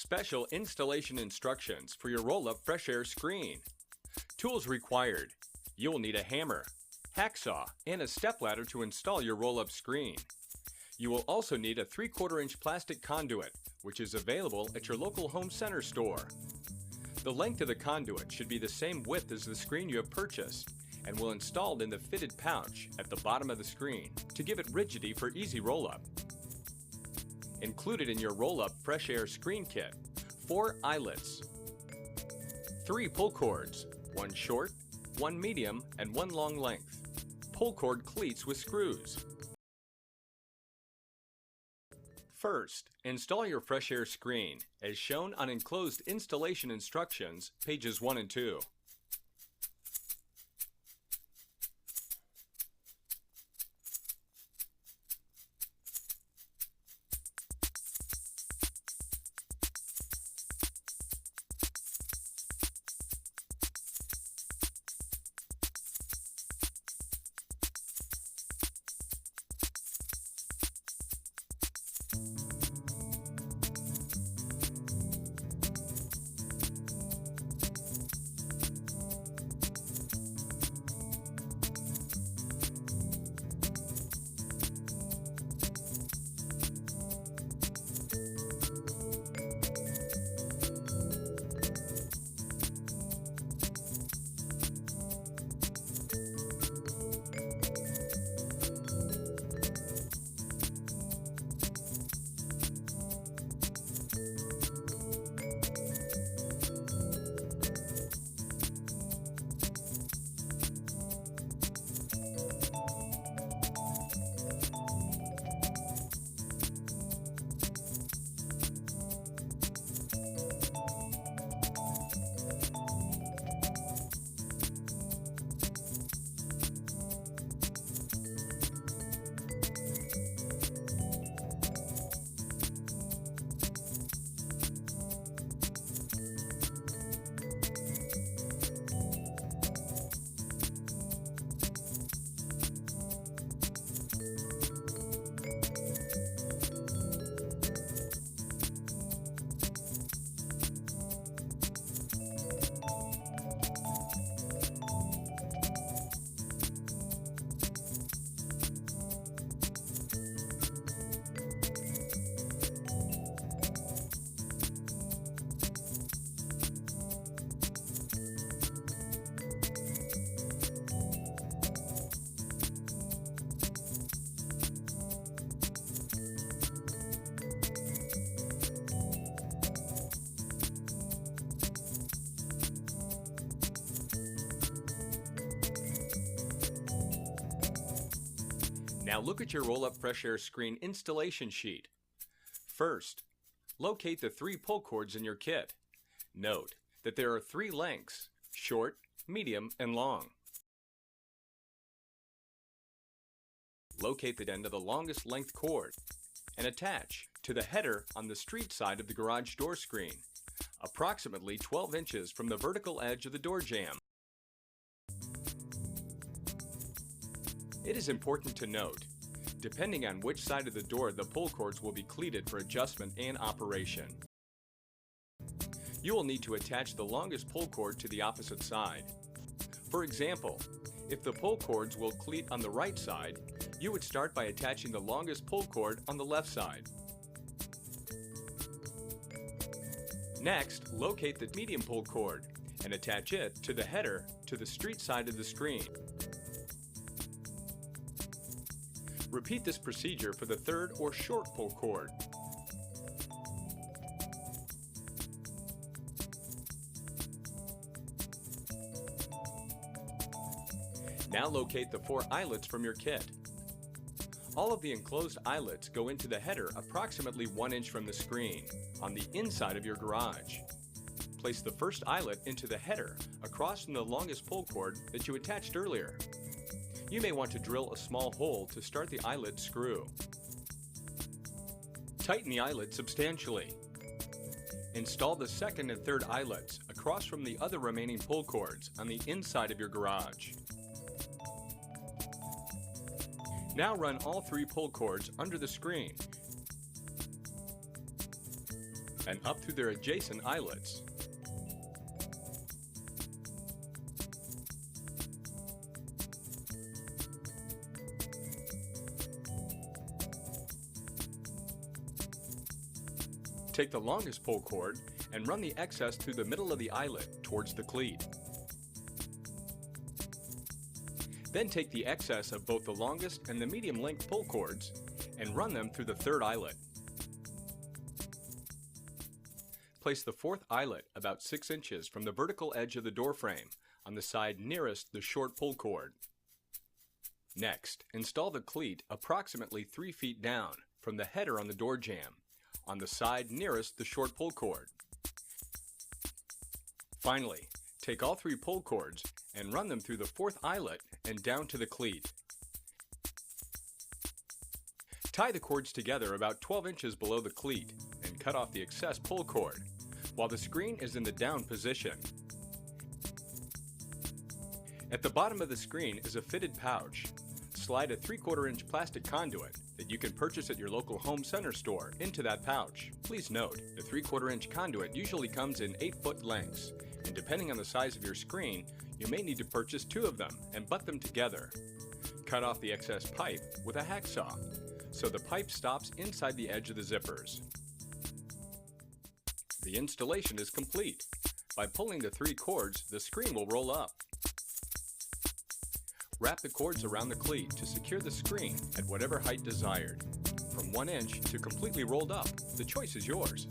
Special installation instructions for your roll-up fresh air screen. Tools required. You will need a hammer, hacksaw, and a stepladder to install your roll-up screen. You will also need a 3/4 inch plastic conduit, which is available at your local home center store. The length of the conduit should be the same width as the screen you have purchased and will installed in the fitted pouch at the bottom of the screen to give it rigidity for easy roll-up. Included in your roll-up fresh air screen kit, 4 eyelets, 3 pull cords, 1 short, 1 medium, and 1 long length, pull cord cleats with screws. First, install your fresh air screen as shown on enclosed installation instructions, pages 1 and 2. Now look at your roll-up fresh air screen installation sheet. First, locate the 3 pull cords in your kit. Note that there are 3 lengths: short, medium, and long. Locate the end of the longest length cord and attach to the header on the street side of the garage door screen, approximately 12 inches from the vertical edge of the door jamb. It is important to note, depending on which side of the door the pull cords will be cleated for adjustment and operation. You will need to attach the longest pull cord to the opposite side. For example, if the pull cords will cleat on the right side, you would start by attaching the longest pull cord on the left side. Next, locate the medium pull cord and attach it to the header to the street side of the screen. Repeat this procedure for the 3rd or short pull cord. Now locate the 4 eyelets from your kit. All of the enclosed eyelets go into the header approximately 1 inch from the screen, on the inside of your garage. Place the first eyelet into the header across from the longest pull cord that you attached earlier. You may want to drill a small hole to start the eyelet screw. Tighten the eyelet substantially. Install the 2nd and 3rd eyelets across from the other remaining pull cords on the inside of your garage. Now run all 3 pull cords under the screen. and up through their adjacent eyelets. Take the longest pull cord and run the excess through the middle of the eyelet towards the cleat. Then take the excess of both the longest and the medium length pull cords and run them through the third eyelet. Place the fourth eyelet about 6 inches from the vertical edge of the door frame on the side nearest the short pull cord. Next, install the cleat approximately 3 feet down from the header on the door jamb on the side nearest the short pull cord. Finally, take all 3 pull cords and run them through the fourth eyelet and down to the cleat. Tie the cords together about 12 inches below the cleat and cut off the excess pull cord while the screen is in the down position. At the bottom of the screen is a fitted pouch. Slide a 3/4 inch plastic conduit that you can purchase at your local home center store into that pouch. Please note, the 3/4 inch conduit usually comes in 8-foot lengths, and depending on the size of your screen, you may need to purchase 2 of them and butt them together. Cut off the excess pipe with a hacksaw, so the pipe stops inside the edge of the zippers. The installation is complete. By pulling the 3 cords, the screen will roll up. Wrap the cords around the cleat to secure the screen at whatever height desired. From 1 inch to completely rolled up, the choice is yours.